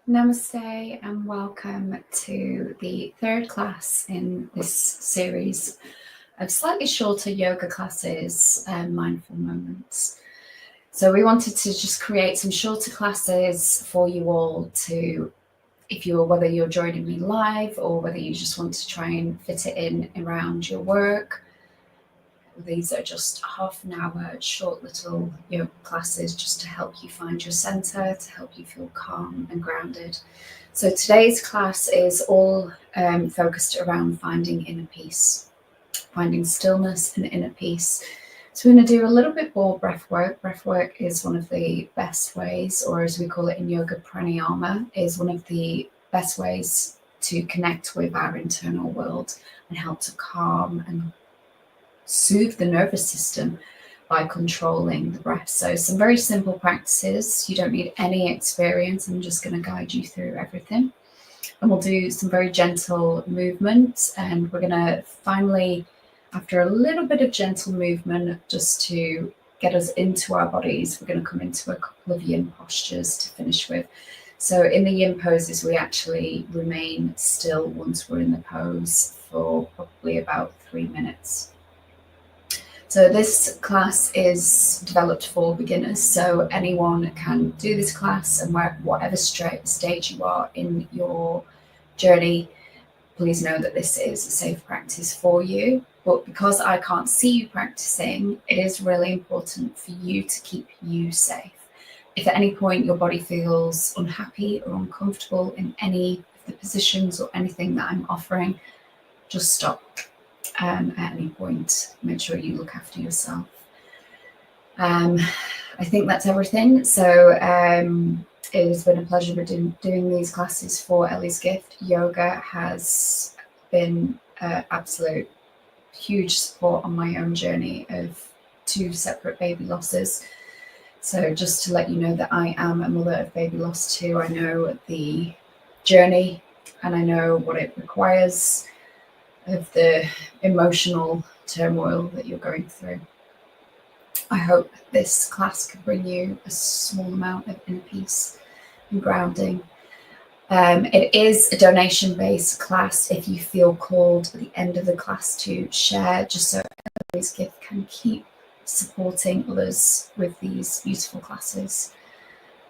Namaste and welcome to the third class in this series of slightly shorter yoga classes and mindful moments. So we wanted to just create some shorter classes for you all to, whether you're joining me live or whether you just want to try and fit it in around your work. These are just half an hour short little yoga classes just to help you find your center, to help you feel calm and grounded. So today's class is all focused around finding inner peace, finding stillness and inner peace. So we're going to do a little bit more breath work. Breath work is one of the best ways, or as we call it in yoga, pranayama, is one of the best ways to connect with our internal world and help to calm and soothe the nervous system by controlling the breath. So some very simple practices. You don't need any experience. I'm just going to guide you through everything. And we'll do some very gentle movements. And we're going to finally, after a little bit of gentle movement, just to get us into our bodies, we're going to come into a couple of yin postures to finish with. So in the yin poses, we actually remain still once we're in the pose for probably about 3 minutes. So this class is developed for beginners, so anyone can do this class, and whatever stage you are in your journey, please know that this is a safe practice for you. But because I can't see you practicing, it is really important for you to keep you safe. If at any point your body feels unhappy or uncomfortable in any of the positions or anything that I'm offering, just stop. At any point, make sure you look after yourself. I think that's everything. So it has been a pleasure doing these classes for Ellie's Gift. Yoga has been absolute huge support on my own journey of 2 separate baby losses. So just to let you know that I am a mother of baby loss too. I know the journey and I know what it requires of the emotional turmoil that you're going through. I hope this class can bring you a small amount of inner peace and grounding. It is a donation-based class if you feel called at the end of the class to share, just so Ellie's Gift can keep supporting others with these beautiful classes.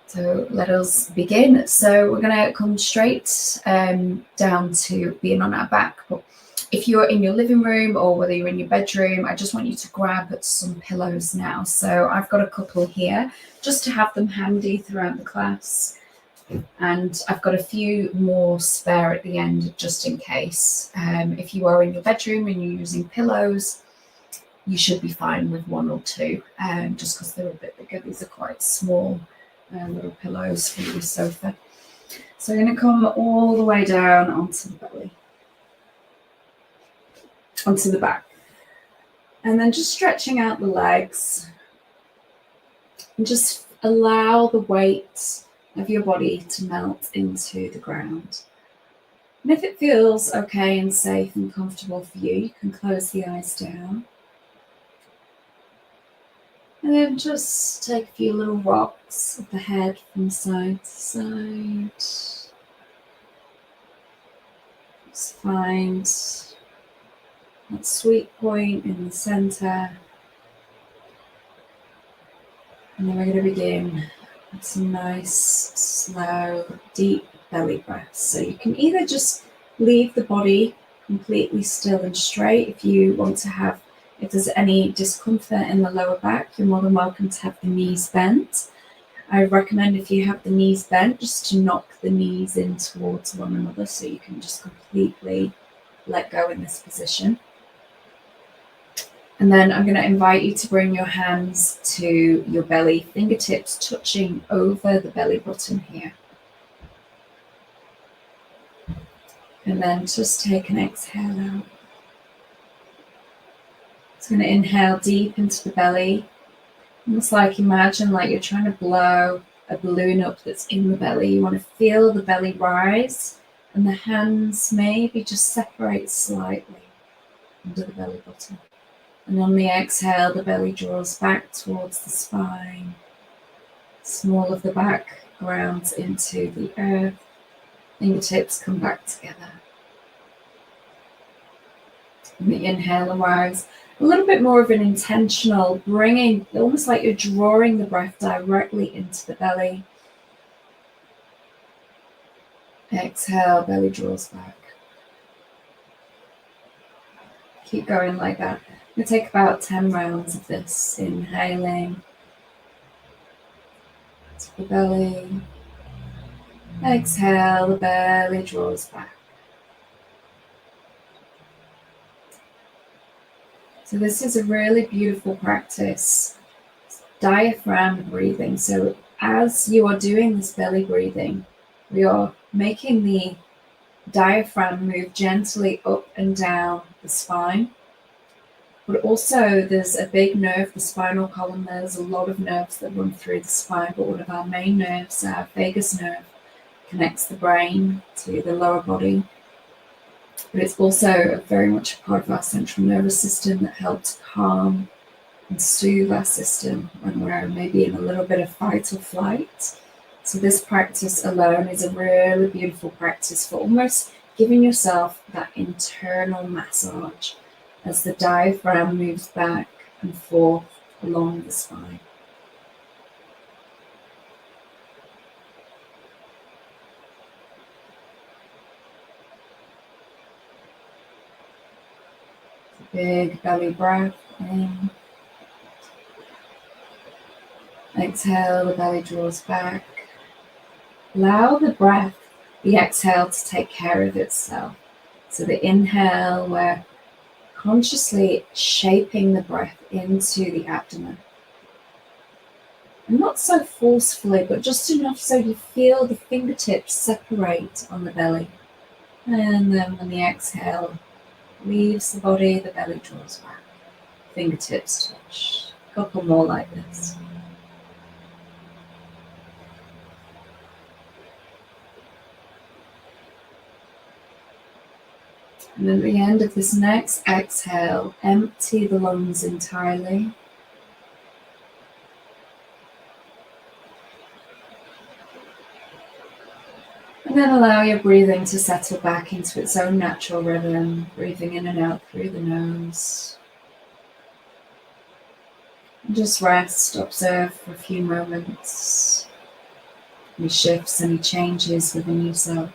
So let us begin. So we're going to come straight down to being on our back. But if you're in your living room or whether you're in your bedroom, I just want you to grab some pillows now. So I've got a couple here just to have them handy throughout the class. And I've got a few more spare at the end just in case. If you are in your bedroom and you're using pillows, you should be fine with 1 or 2, just because they're a bit bigger. These are quite small little pillows for your sofa. So I'm going to come all the way down onto the belly. Onto the back, and then just stretching out the legs and just allow the weight of your body to melt into the ground. And if it feels okay and safe and comfortable for you, you can close the eyes down and then just take a few little rocks of the head from side to side. Just find that sweet point in the center. And then we're going to begin with some nice, slow, deep belly breaths. So you can either just leave the body completely still and straight. If there's any discomfort in the lower back, you're more than welcome to have the knees bent. I recommend if you have the knees bent, just to knock the knees in towards one another so you can just completely let go in this position. And then I'm going to invite you to bring your hands to your belly, fingertips touching over the belly button here. And then just take an exhale out. So I'm going to inhale deep into the belly. Almost imagine like you're trying to blow a balloon up that's in the belly. You want to feel the belly rise and the hands maybe just separate slightly under the belly button. And on the exhale, the belly draws back towards the spine. Small of the back grounds into the earth. Fingertips come back together. And the inhale arrives a little bit more of an intentional bringing, almost like you're drawing the breath directly into the belly. Exhale, belly draws back. Keep going like that. We'll take about 10 rounds of this. Inhaling to the belly. Exhale, the belly draws back. So this is a really beautiful practice. Diaphragm breathing. So as you are doing this belly breathing, we are making the diaphragm move gently up and down the spine. But also there's a big nerve, the spinal column. There's a lot of nerves that run through the spine, but one of our main nerves, our vagus nerve, connects the brain to the lower body. But it's also very much a part of our central nervous system that helps calm and soothe our system when we're maybe in a little bit of fight or flight. So this practice alone is a really beautiful practice for almost giving yourself that internal massage as the diaphragm moves back and forth along the spine. Big belly breath in. Exhale, the belly draws back. Allow the breath, the exhale, to take care of itself. So the inhale, we're consciously shaping the breath into the abdomen. And not so forcefully, but just enough so you feel the fingertips separate on the belly. And then when the exhale leaves the body, the belly draws back. Fingertips touch. A couple more like this. And at the end of this next exhale, empty the lungs entirely. And then allow your breathing to settle back into its own natural rhythm, breathing in and out through the nose. And just rest, observe for a few moments. Any shifts, any changes within yourself.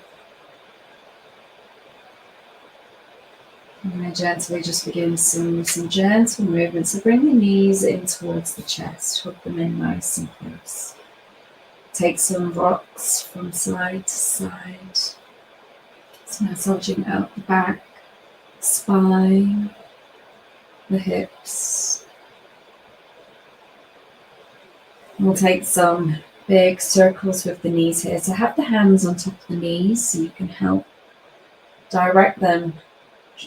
And gently just begin some gentle movements. So bring the knees in towards the chest, hook them in nice and close. Take some rocks from side to side. Just massaging out the back, spine, the hips. We'll take some big circles with the knees here. So have the hands on top of the knees so you can help direct them,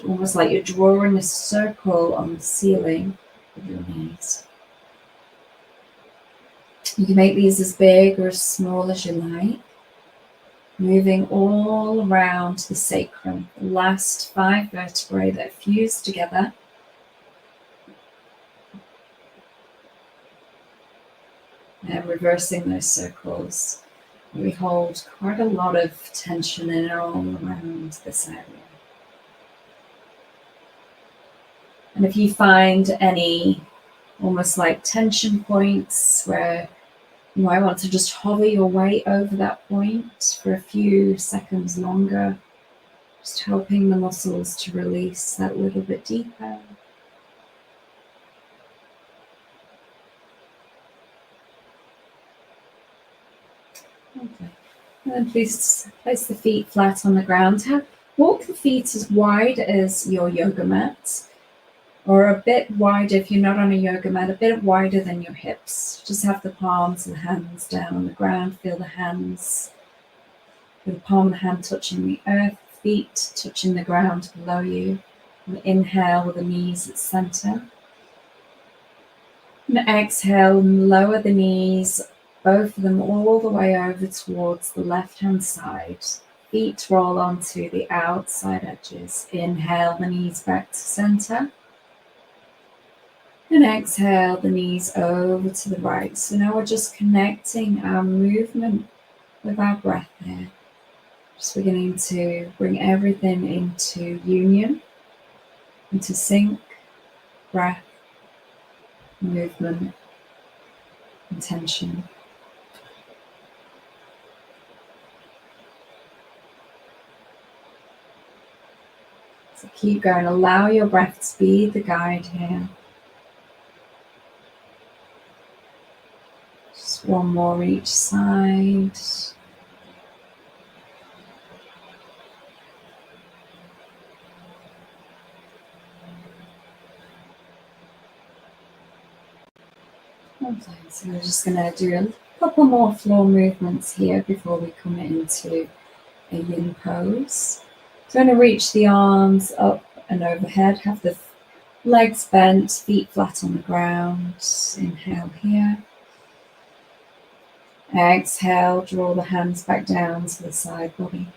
almost like you're drawing a circle on the ceiling with your knees. You can make these as big or as small as you like, moving all around the sacrum, the last 5 vertebrae that are fused together. And reversing those circles. We hold quite a lot of tension in all around this area. And if you find any almost like tension points where you might want to just hover your way over that point for a few seconds longer, just helping the muscles to release that little bit deeper. Okay. And then please place the feet flat on the ground. Walk the feet as wide as your yoga mat, or a bit wider if you're not on a yoga mat, a bit wider than your hips. Just have the palms and the hands down on the ground. Feel the hands, with the palm of the hand touching the earth, feet touching the ground below you. And inhale with the knees at center. And exhale, and lower the knees, both of them all the way over towards the left-hand side. Feet roll onto the outside edges. Inhale, the knees back to center. And exhale, the knees over to the right. So now we're just connecting our movement with our breath here. Just beginning to bring everything into union, into sync, breath, movement, intention. So keep going. Allow your breath to be the guide here. Just one more each side. Okay, so we're just going to do a couple more floor movements here before we come into a yin pose. So I'm going to reach the arms up and overhead, have the legs bent, feet flat on the ground. Inhale here. Exhale, draw the hands back down to the side body.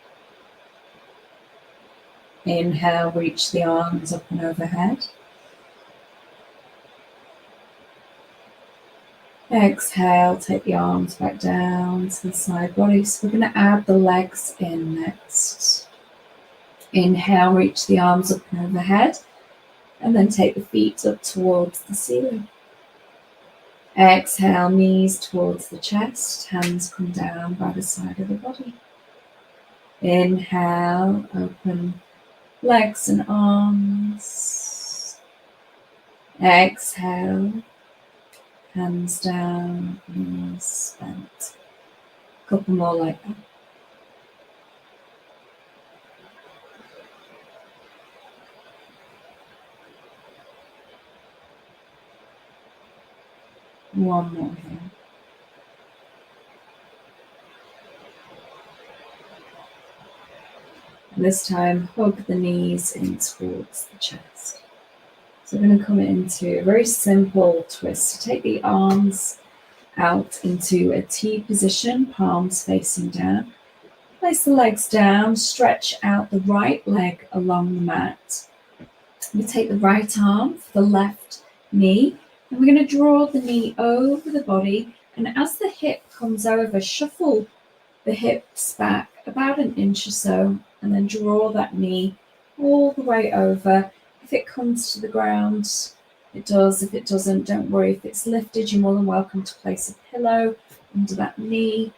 Inhale, reach the arms up and overhead. Exhale, take the arms back down to the side body. So we're going to add the legs in next. Inhale, reach the arms up and overhead, and then take the feet up towards the ceiling. Exhale, knees towards the chest, hands come down by the side of the body. Inhale, open legs and arms. Exhale, hands down, knees bent. A couple more like that. One more here. And this time, hug the knees in towards the chest. So we're going to come into a very simple twist. Take the arms out into a T position, palms facing down. Place the legs down, stretch out the right leg along the mat. We take the right arm for the left knee, and we're going to draw the knee over the body, and as the hip comes over, shuffle the hips back about an inch or so, and then draw that knee all the way over. If it comes to the ground, it does. If it doesn't, don't worry. If it's lifted, you're more than welcome to place a pillow under that knee,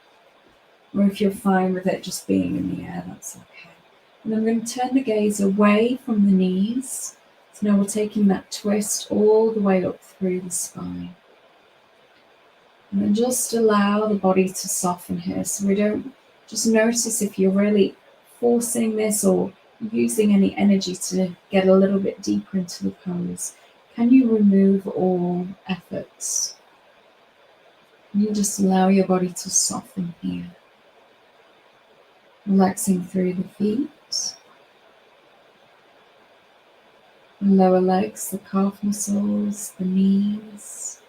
or if you're fine with it just being in the air, that's okay. And I'm going to turn the gaze away from the knees. So now we're taking that twist all the way up through the spine. And then just allow the body to soften here. So we don't, just notice if you're really forcing this or using any energy to get a little bit deeper into the pose. Can you remove all efforts? You just allow your body to soften here. Relaxing through the feet, the lower legs, the calf muscles, the knees,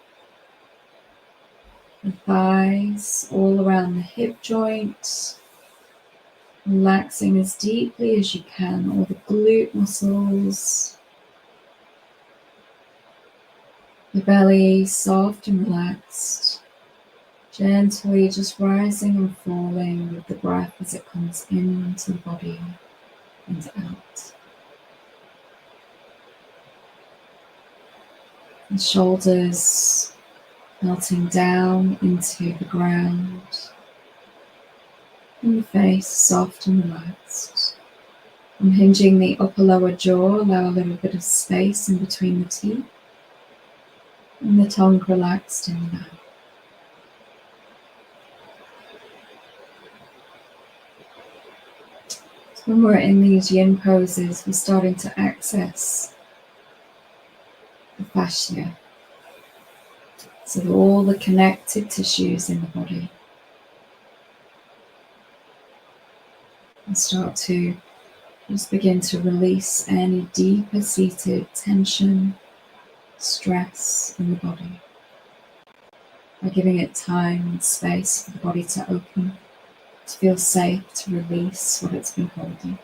the thighs, all around the hip joint. Relaxing as deeply as you can, all the glute muscles, the belly soft and relaxed. Gently just rising and falling with the breath as it comes into the body and out. The shoulders melting down into the ground. And the face soft and relaxed. Unhinging the upper lower jaw, allow a little bit of space in between the teeth. And the tongue relaxed in and out. When we're in these yin poses, we're starting to access the fascia. So all the connective tissues in the body. And start to just begin to release any deeper seated tension, stress in the body. By giving it time and space for the body to open, to feel safe, to release what it's been holding.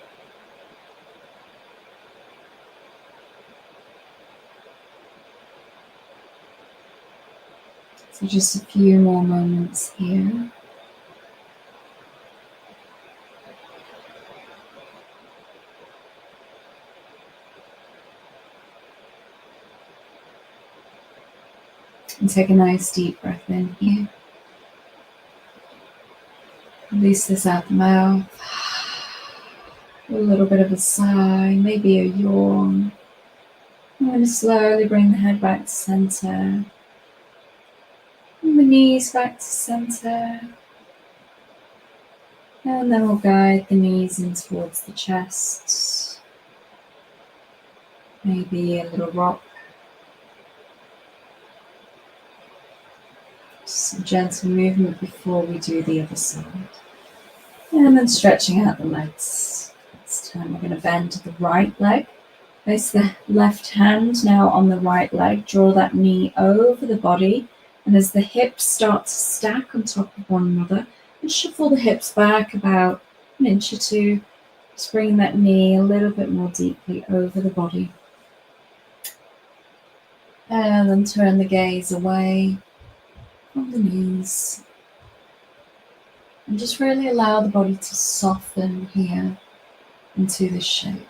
So just a few more moments here. And take a nice deep breath in here. Release this out the mouth. A little bit of a sigh, maybe a yawn. I'm going to slowly bring the head back to center. And the knees back to center. And then we'll guide the knees in towards the chest. Maybe a little rock. Some gentle movement before we do the other side. And then stretching out the legs. This time we're going to bend to the right leg. Place the left hand now on the right leg. Draw that knee over the body. And as the hips start to stack on top of one another, and shuffle the hips back about an inch or two. Just bringing that knee a little bit more deeply over the body. And then turn the gaze away from the knees. And just really allow the body to soften here into this shape.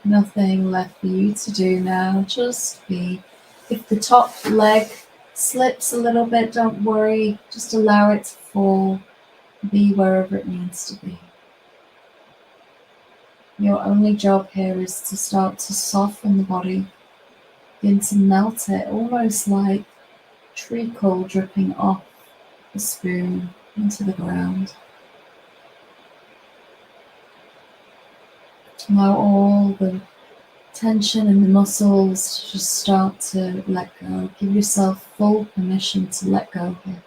Nothing left for you to do now, just be. If the top leg slips a little bit, don't worry, just allow it to fall, be wherever it needs to be. Your only job here is to start to soften the body, begin to melt it, almost like treacle dripping off the spoon into the ground. Allow all the tension in the muscles to just start to let go. Give yourself full permission to let go here.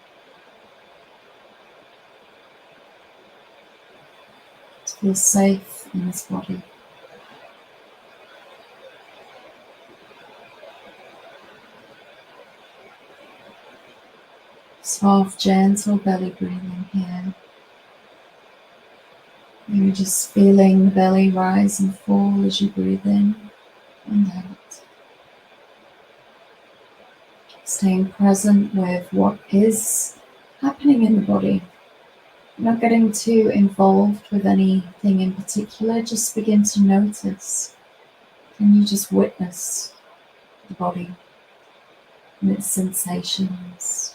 To feel safe in this body. Soft, gentle belly breathing here. You're just feeling the belly rise and fall as you breathe in and out. Staying present with what is happening in the body. Not getting too involved with anything in particular, just begin to notice. Can you just witness the body and its sensations?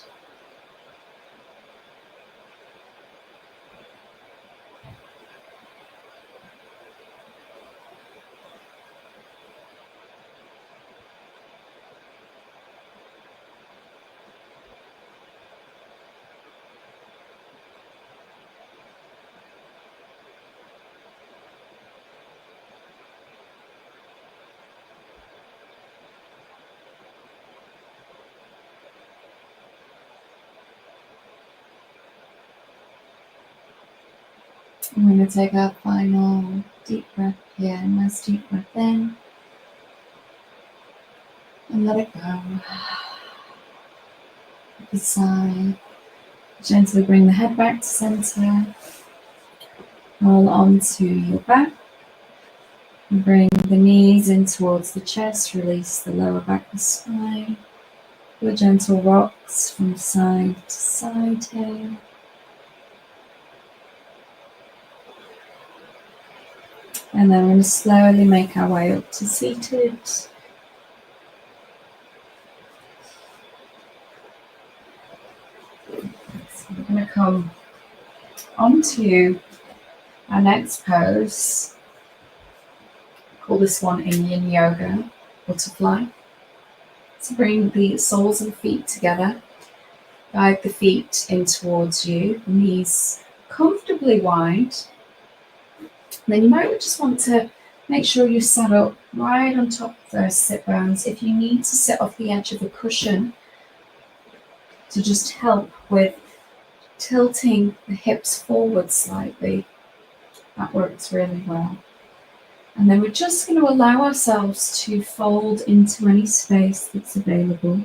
I'm going to take our final deep breath here. Nice deep breath in. And let it go. With a sigh. Gently bring the head back to center. Roll onto your back. And bring the knees in towards the chest. Release the lower back of the spine. Do gentle rocks from side to side here. And then we're going to slowly make our way up to seated. So we're going to come onto our next pose. Call this one in Yin Yoga, butterfly. So bring the soles of the feet together. Guide the feet in towards you, knees comfortably wide. Then you might just want to make sure you sat up right on top of those sit bones. If you need to sit off the edge of a cushion to just help with tilting the hips forward slightly, that works really well. And then we're just going to allow ourselves to fold into any space that's available.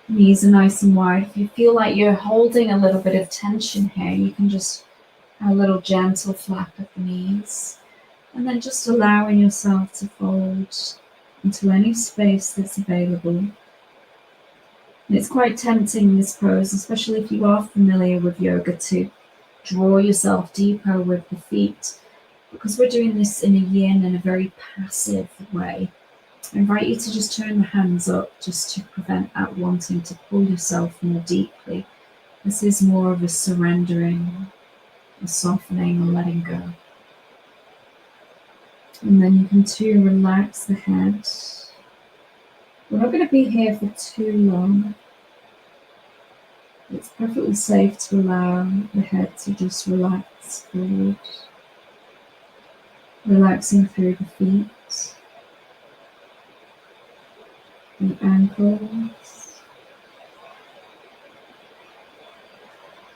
Knees are nice and wide. If you feel like you're holding a little bit of tension here, you can just a little gentle flap of the knees, and then just allowing yourself to fold into any space that's available. And it's quite tempting, this pose, especially if you are familiar with yoga, to draw yourself deeper with the feet Because we're doing this in a yin in a very passive way, I invite you to just turn the hands up just to prevent that wanting to pull yourself more deeply. This is more of a surrendering, a softening, or letting go. And then you can too relax the head. We're not going to be here for too long. It's perfectly safe to allow the head to just relax forward, relaxing through the feet, the ankles,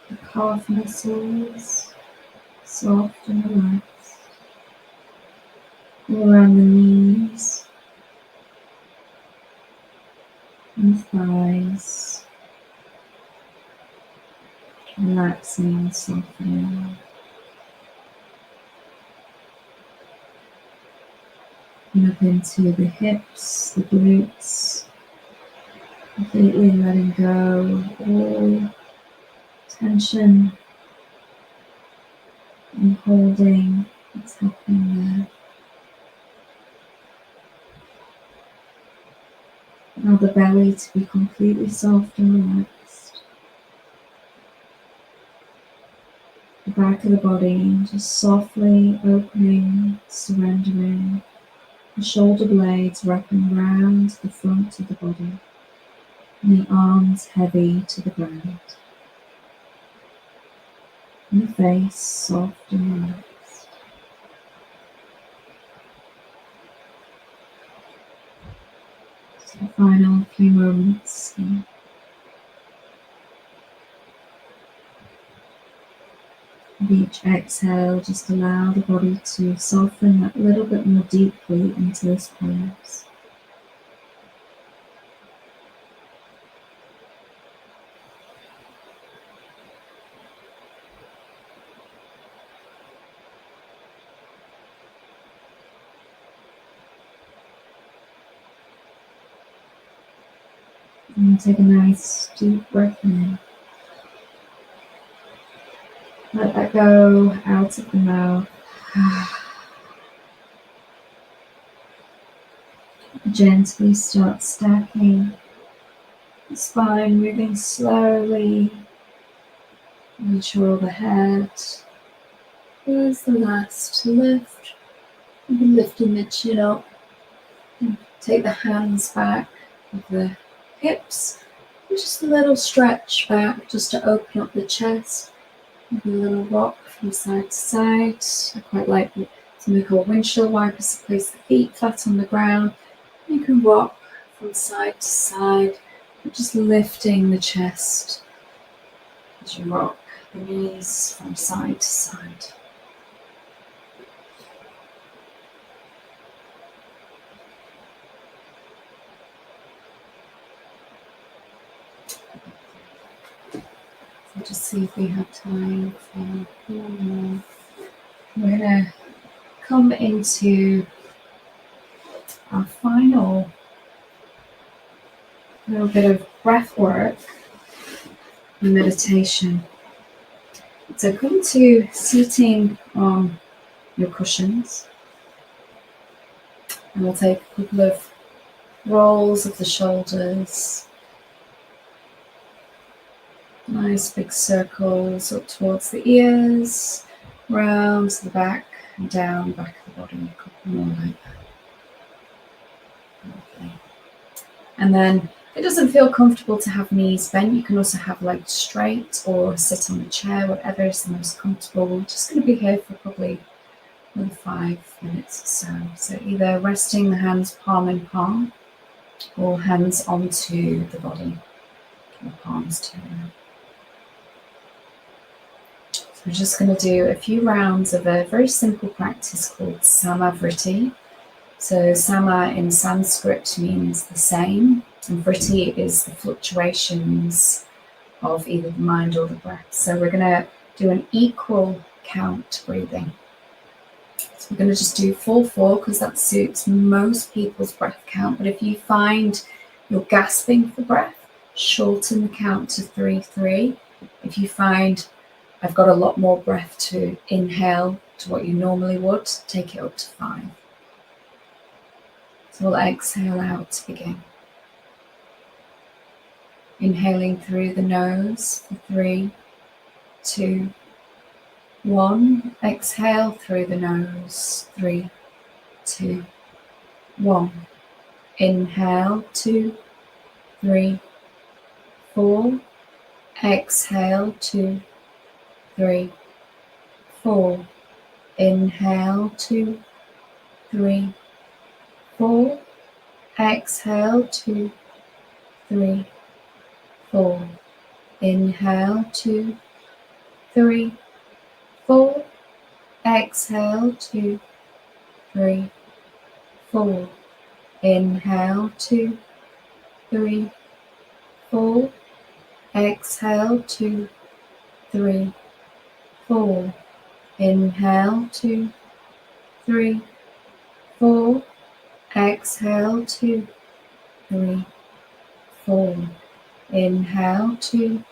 the calf muscles, soft and relaxed, all around the knees and the thighs, relaxing and softening. And up into the hips, the glutes, completely letting go all tension and holding what's happening there. Allow the belly to be completely soft and relaxed. The back of the body just softly opening, surrendering. The shoulder blades wrapping round the front of the body. And the arms heavy to the ground. And the face soft and relaxed. So the final few moments here. With each exhale, just allow the body to soften a little bit more deeply into this pose. And take a nice deep breath in. Let that go out of the mouth. Gently start stacking the spine, moving slowly. Ensure the head is the last to lift. Maybe lifting the chin up. And take the hands back of the hips. And just a little stretch back just to open up the chest. Maybe a little rock from side to side. I quite like something called windshield wipers to place the feet flat on the ground. You can rock from side to side, just lifting the chest as you rock the knees from side to side. So just see if we have time for one more. We're going to come into our final little bit of breath work and meditation. So come to seating on your cushions, and we'll take a couple of rolls of the shoulders, nice big circles up towards the ears, round to the back and down the back of the body, a couple more like that. Lovely. And then if it doesn't feel comfortable to have knees bent, you can also have legs straight or sit on a chair, whatever is the most comfortable. We're just going to be here for probably another 5 minutes or so. So either resting the hands palm in palm or hands onto the body, the palms turn. So we're just going to do a few rounds of a very simple practice called Samavriti. So Sama in Sanskrit means the same, and Vritti is the fluctuations of either the mind or the breath. So we're going to do an equal count breathing. So we're going to just do 4-4 because that suits most people's breath count. But if you find you're gasping for breath, shorten the count to 3-3. If you find I've got a lot more breath to inhale, to what you normally would, take it up to 5. So we'll exhale out to begin. Inhaling through the nose for 3, 2, 1. Exhale through the nose. 3, 2, 1. Inhale 2, 3, 4. Exhale 2, 3, 4. Inhale 2, 3, 4. Exhale 2, 3, 4. Inhale 2, 3, 4. Exhale 2, 3, 4. Inhale 2, 3, 4. Exhale 2, 3, 4. Inhale 2, 3, 4. Exhale 2, 3, 4. Inhale 2,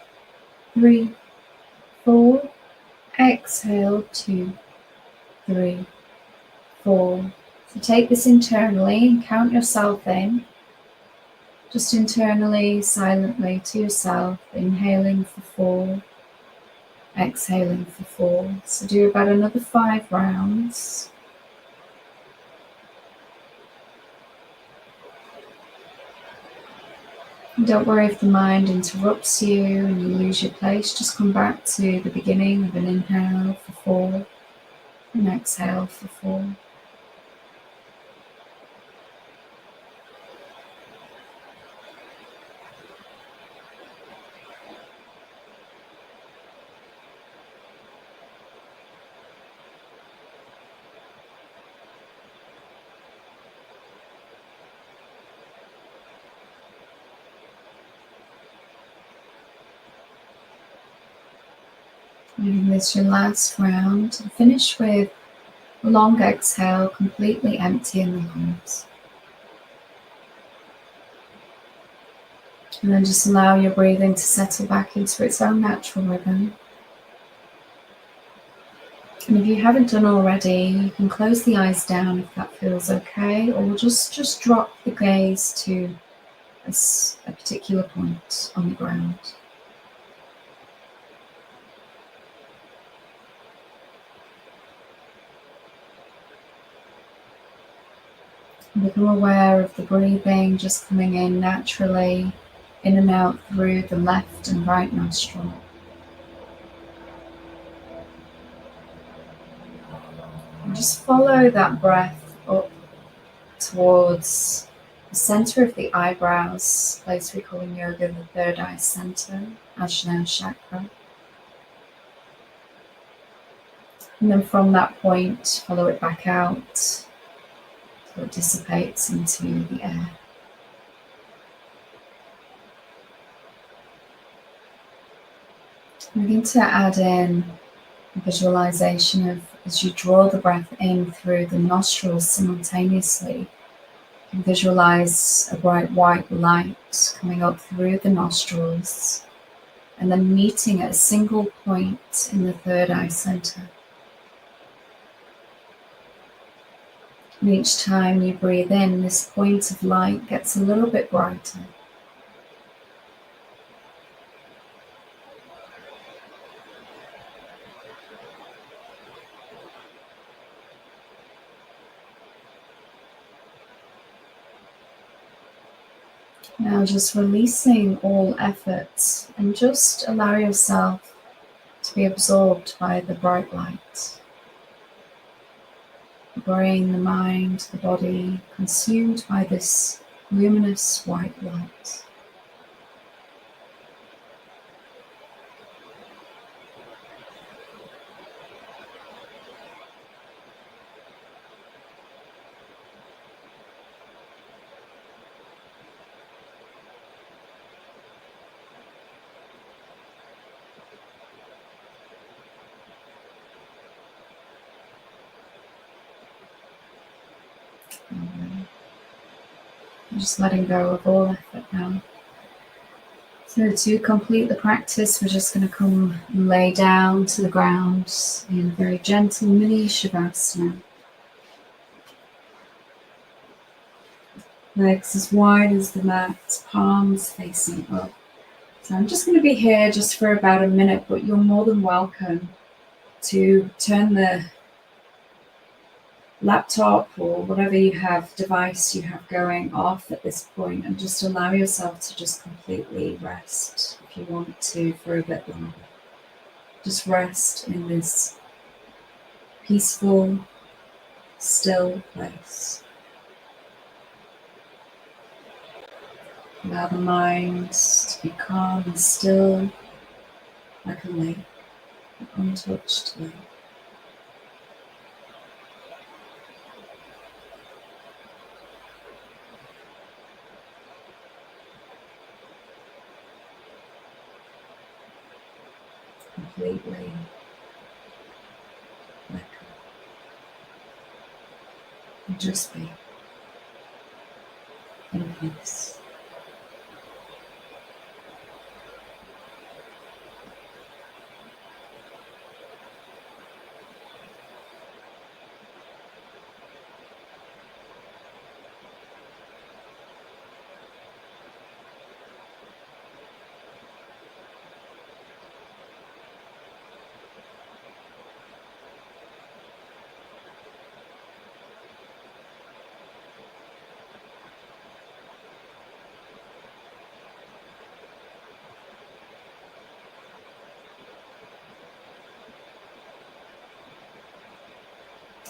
3, 4. Exhale 2, 3, 4. So take this internally and count yourself in. Just internally, silently to yourself, inhaling for 4, exhaling for 4. So do about another 5 rounds. And don't worry if the mind interrupts you and you lose your place. Just come back to the beginning of an inhale for 4 and exhale for 4. And this is your last round. Finish with a long exhale, completely emptying the lungs. And then just allow your breathing to settle back into its own natural rhythm. And if you haven't done already, you can close the eyes down if that feels okay, or just drop the gaze to a particular point on the ground. Become aware of the breathing just coming in naturally, in and out through the left and right nostril. And just follow that breath up towards the center of the eyebrows, a place we call in yoga the third eye center, Ajna chakra. And then from that point, follow it back out so it dissipates into the air. Begin to add in a visualization of as you draw the breath in through the nostrils simultaneously. You can visualize a bright white light coming up through the nostrils and then meeting at a single point in the third eye center. And each time you breathe in, this point of light gets a little bit brighter. Now just releasing all efforts and just allow yourself to be absorbed by the bright light. The brain, the mind, the body consumed by this luminous white light. Just letting go of all effort now. So to complete the practice, we're just going to come and lay down to the ground in a very gentle mini Shavasana. Legs as wide as the mat, palms facing up. So I'm just going to be here just for about a minute, but you're more than welcome to turn the laptop or whatever device you have going off at this point, and just allow yourself to just completely rest if you want to for a bit longer. Just rest in this peaceful, still place. Allow the mind to be calm and still, like a lake, an untouched lake. Completely let go. And just be in peace.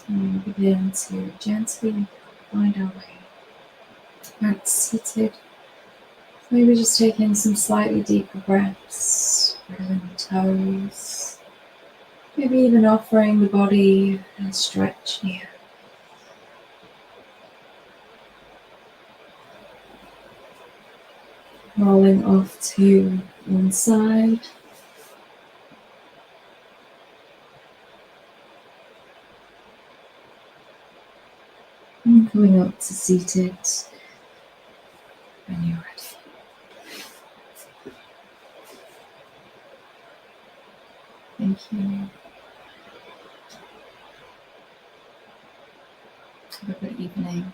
And we begin to gently find our way back seated. Maybe just taking some slightly deeper breaths, wiggling the toes. Maybe even offering the body a stretch here. Rolling off to one side. And coming up to seated when you're ready. Thank you. Have a good evening.